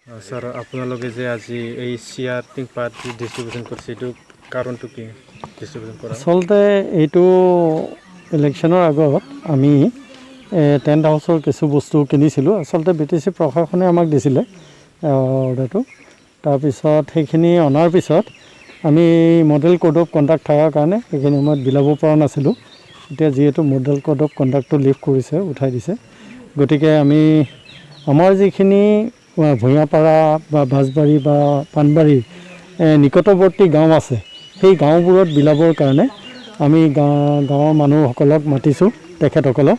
sir আপোনালোকে যে আজি এই চেয়াৰ টিংপাত ডিস্ট্ৰিবিউশন কৰছে এইটো কাৰণটো কি ডিস্ট্ৰিবিউশন কৰা আচলতে এইটো ইলেকশ্যনৰ আগত আমি টেণ্ট হাউচৰ কিছু বস্তু কিনিছিলোঁ আচলতে BTC প্ৰশাসনে আমাক দিছিলে অৰ্ডাৰটো তাৰপিছত সেইখিনি অনাৰ পিছত আমি মডেল কোড অফ কণ্ডাক্ট থকাৰ কাৰণে সেইখিনি সময়ত বিলাব পৰা নাছিলোঁ এতিয়া যিহেতু মডেল কোড অফ কণ্ডাক্টটো লিফ্ট কৰিছে উঠাই দিছে গতিকে আমি আমাৰ যিখিনি ভূঞাপাৰা বা বাঁশবাৰী বা পাণবাৰীৰ নিকটৱৰ্তী গাঁও আছে সেই গাঁওবোৰত বিলাবৰ কাৰণে আমি গাঁৱৰ মানুহসকলক মাতিছোঁ তেখেতসকলক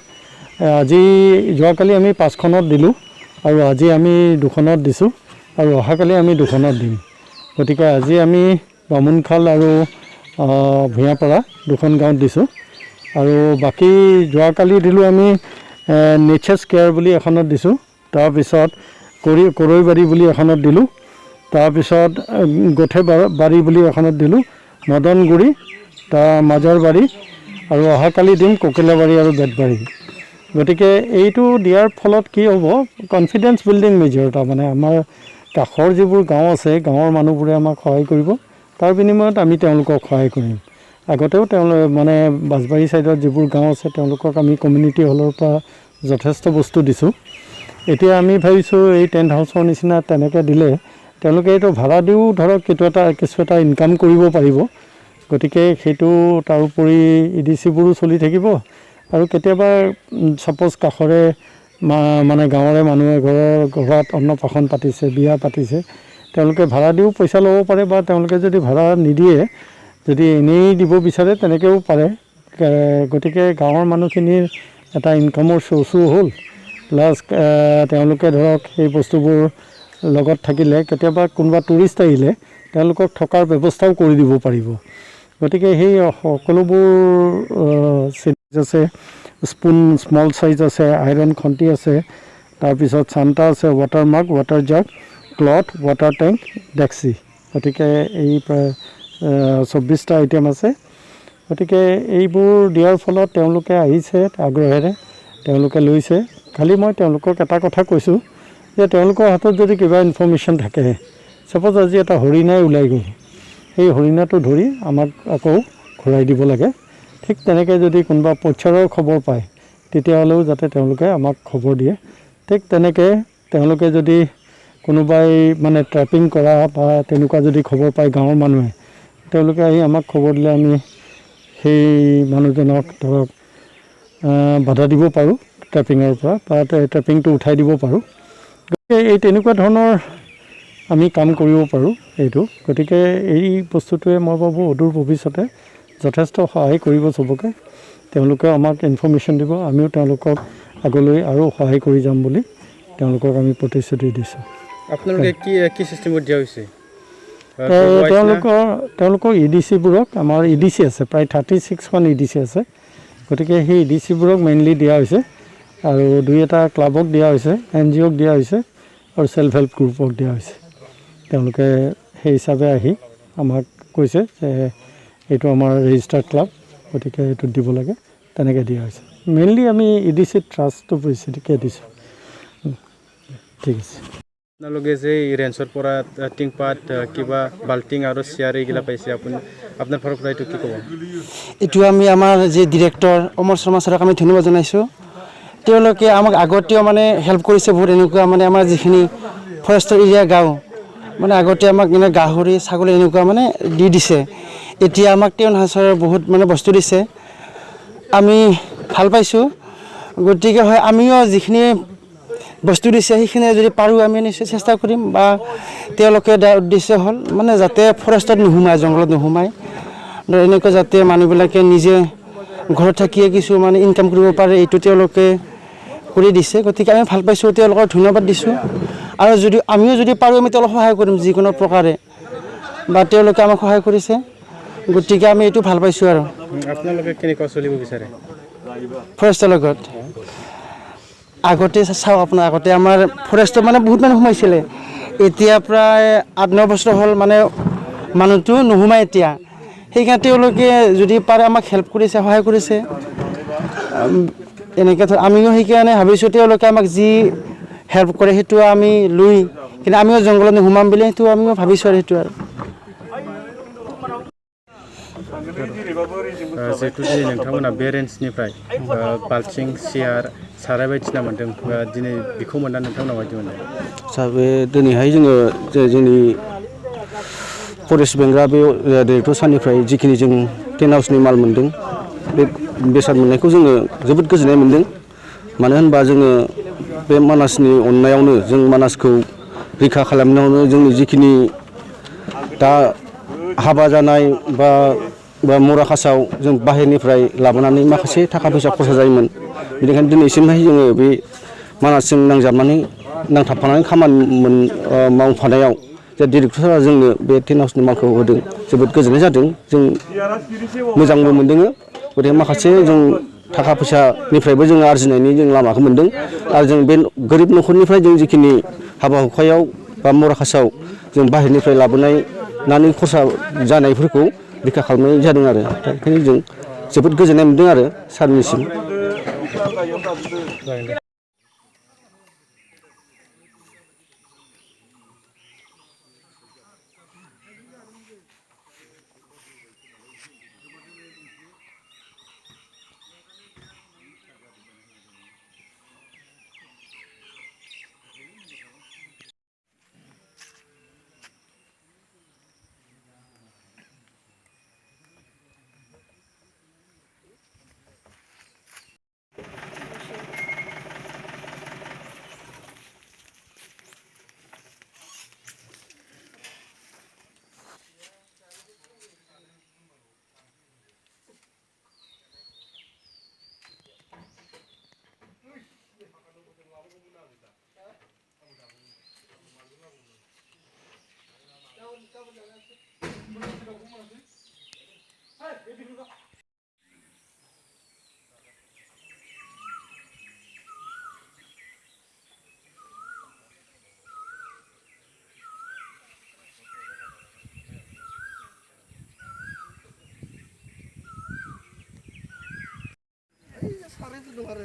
আজি যোৱাকালি আমি 5খনত দিলোঁ আৰু আজি আমি 2খনত দিছোঁ আৰু অহাকালি আমি 2খনত দিম গতিকে আজি আমি বামুণখাল আৰু ভূঞাপাৰা 2খন গাঁৱত দিছোঁ আৰু বাকী যোৱাকালি দিলোঁ আমি নেচাৰ্ছ কেয়াৰ বুলি এখনত দিছোঁ তাৰপিছত কৰৈবাৰী বুলি এখনত দিলোঁ তাৰপিছত গোঠেবাৰী বুলি এখনত দিলোঁ মদনগুৰি তাৰ মাজৰবাৰী আৰু অহাকালি দিম কোকিলাবাৰী আৰু বেতবাৰী গতিকে এইটো দিয়াৰ ফলত কি হ'ব কনফিডেন্স বিল্ডিং মেজৰ তাৰমানে আমাৰ কাষৰ যিবোৰ গাঁও আছে গাঁৱৰ মানুহবোৰে আমাক সহায় কৰিব তাৰ বিনিময়ত আমি তেওঁলোকক সহায় কৰিম আগতেও মানে বাঁশবাৰী ছাইডত যিবোৰ গাঁও আছে তেওঁলোকক আমি কমিউনিটি হলৰ পৰা যথেষ্ট বস্তু দিছোঁ এতিয়া আমি ভাবিছোঁ এই টেণ্ট হাউচৰ নিচিনা তেনেকৈ দিলে তেওঁলোকে এইটো ভাড়া দিও ধৰক কিছু এটা ইনকাম কৰিব পাৰিব গতিকে সেইটো তাৰোপৰি EDCবোৰো চলি থাকিব আৰু কেতিয়াবা ছাপ'জ কাষৰে মানে গাঁৱৰে মানুহে ঘৰত অন্নপ্ৰাশন পাতিছে বিয়া পাতিছে তেওঁলোকে ভাড়া দিও পইচা ল'ব পাৰে বা তেওঁলোকে যদি ভাড়া নিদিয়ে যদি এনেই দিব বিচাৰে তেনেকৈও পাৰে গতিকে গাঁৱৰ মানুহখিনিৰ এটা ইনকামৰ চ'ৰ্চো হ'ল প্লাছ তেওঁলোকে ধৰক সেই বস্তুবোৰ লগত থাকিলে কেতিয়াবা কোনোবা টুৰিষ্ট আহিলে তেওঁলোকক থকাৰ ব্যৱস্থাও কৰি দিব পাৰিব গতিকে সেই সকলোবোৰ চিৰিজ আছে স্পুন স্মল চাইজ আছে আইৰণ খন্তি আছে তাৰপিছত চান্তা আছে ৱাটাৰ মাগ ৱাটাৰ জাগ ক্লথ ৱাটাৰ টেংক ডেক্সি গতিকে এই প্ৰায় 24টা আইটেম আছে গতিকে এইবোৰ দিয়াৰ ফলত তেওঁলোকে আহিছে আগ্ৰহেৰে তেওঁলোকে লৈছে খালি মই তেওঁলোকক এটা কথা কৈছোঁ যে তেওঁলোকৰ হাতত যদি কিবা ইনফৰ্মেশ্যন থাকে ছাপ'জ আজি এটা হৰিণাই ওলাই গ'ল সেই হৰিণাটো ধৰি আমাক আকৌ ঘূৰাই দিব লাগে ঠিক তেনেকৈ যদি কোনোবা পইচাৰৰ খবৰ পায় তেতিয়াহ'লেও যাতে তেওঁলোকে আমাক খবৰ দিয়ে ঠিক তেনেকৈ তেওঁলোকে যদি কোনোবাই মানে ট্ৰেপিং কৰা বা তেনেকুৱা যদি খবৰ পায় গাঁৱৰ মানুহে তেওঁলোকে আহি আমাক খবৰ দিলে আমি সেই মানুহজনক ধৰক বাধা দিব পাৰোঁ ট্ৰেপিঙৰ পৰা বা ট্ৰেপিংটো উঠাই দিব পাৰোঁ গতিকে এই তেনেকুৱা ধৰণৰ আমি কাম কৰিব পাৰোঁ এইটো গতিকে এই বস্তুটোৱে মই ভাবোঁ অদূৰ ভৱিষ্যতে যথেষ্ট সহায় কৰিব চবকে তেওঁলোকে আমাক ইনফৰ্মেশ্যন দিব আমিও তেওঁলোকক আগলৈ আৰু সহায় কৰি যাম বুলি তেওঁলোকক আমি প্ৰতিশ্ৰুতি দিছোঁ আপোনালোকে কি চিষ্টেমত দিয়া হৈছে তেওঁলোকৰ EDCবোৰক আমাৰ EDC আছে প্ৰায় 36খন EDC আছে গতিকে সেই EDCবোৰক মেইনলি দিয়া হৈছে আৰু 2-এটা ক্লাবক দিয়া হৈছে NGOক দিয়া হৈছে আৰু ছেল্ফ হেল্প গ্ৰুপক দিয়া হৈছে তেওঁলোকে সেই হিচাপে আহি আমাক কৈছে যে এইটো আমাৰ ৰেজিষ্টাৰ্ড ক্লাব গতিকে এইটো দিব লাগে তেনেকৈ দিয়া হৈছে মেইনলি আমি EDC ট্ৰাষ্টটো বেছিকৈ দিছোঁ ঠিক আছে আপোনালোকে যে এই ৰেঞ্চৰ পৰা টিংপাত কিবা বাল্টিং আৰু চেয়াৰ এইগিলা পাইছে আপোনাৰ ফালৰ পৰা এইটো কি ক'ব এইটো আমি আমাৰ যি ডিৰেক্টৰ অমৰ শৰ্মা ছাৰক আমি ধন্যবাদ জনাইছোঁ তেওঁলোকে আমাক আগতেও মানে হেল্প কৰিছে বহুত এনেকুৱা মানে আমাৰ যিখিনি ফৰেষ্টৰ এৰিয়া গাঁও মানে আগতে আমাক মানে গাহৰি ছাগলী এনেকুৱা মানে দি দিছে এতিয়া আমাক টেণ্ট হাউচৰ বহুত মানে বস্তু দিছে আমি ভাল পাইছোঁ গতিকে হয় আমিও যিখিনি বস্তু দিছে সেইখিনি যদি পাৰোঁ আমি নিশ্চয় চেষ্টা কৰিম বা তেওঁলোকে দিয়াৰ উদ্দেশ্য হ'ল মানে যাতে ফৰেষ্টত নোসোমায় জংঘলত নোসোমায় এনেকুৱা যাতে মানুহবিলাকে নিজে ঘৰত থাকিয়ে কিছু মানে ইনকাম কৰিব পাৰে এইটো তেওঁলোকে কৰি দিছে গতিকে আমি ভাল পাইছোঁ তেওঁলোকক ধন্যবাদ দিছোঁ আৰু যদি আমিও যদি পাৰোঁ আমি তেওঁলোকক সহায় কৰিম যিকোনো প্ৰকাৰে বা তেওঁলোকে আমাক সহায় কৰিছে গতিকে আমি এইটো ভাল পাইছোঁ আৰু আপোনালোকে কেনেকুৱা চলিব বিচাৰে ফৰেষ্টৰ লগত আগতে চাওঁ আপোনাৰ আগতে আমাৰ ফৰেষ্টত মানে বহুত মানুহ সোমাইছিলে এতিয়া প্ৰায় 8-9 বছৰ হ'ল মানে মানুহটো নোসোমায় এতিয়া সেইকাৰণে তেওঁলোকে যদি পাৰে আমাক হেল্প কৰিছে সহায় কৰিছে এনেকৈ আমিও সেইকাৰণে ভাবিছোঁ তেওঁলোকে আমাক যি হেল্প কৰে সেইটো আমি লৈ কিন্তু আমিও জংঘলত সোমাম বুলি সেইটো আমিও ভাবিছোঁ আৰু সেইটো আৰু जिहेतु दिनै नोंथांमोना बे रेन्जनिफ्राय बाल्थिं सियार साराय बायदिसिना मोन्दों दिनै बेखौ मोनना नोंथांमोना माबायदि मोनदों आदसा बे दिनैहाय जोङो जोंनि फरेस्ट बेंग्रा बे डिरेक्टर सारनिफ्राय जिखिनि जों टेन्ट हाउसनि माल मोन्दों बे बेसाद मोननायखौ जोङो जोबोद गोजोननाय मोन्दों मानो होनबा जोङो बे मानासनि अननायावनो जों मानासखौ रैखा खालामनायावनो जोंनि जिखिनि दा हाबा जानाय बा मराकासाव जों बाहेरनिफ्राय लाबोनानै माखासे थाखा फैसा खरसा जायोमोन बेनिखायनो दिनैसिमहाय जोङो बे मानासजों नांथाबफानानै खामानि मावफानायाव जे डिरेक्टर सारा जोंनो बे टेन्ट हाउसनि मालखौ होदों जोबोद गोजोननाय जादों जों मोजांबो मोनदों गथिखे माखासे जों थाखा फैसानिफ्रायबो जों आरजिनायनि जों लामाखौ मोन्दों आरो जों बे गोरिब न'खरनिफ्राय जों जिखिनि हाबा हुखायाव बा मराकासाव जों बाहेरनिफ्राय लाबोनाय नानि खरसा जानायफोरखौ रैखा खालामनाय जादों आरो दा बेखायनो जों जोबोद गोजोननाय मोन्दों आरो सारनिसिम सारायफोर दं आरो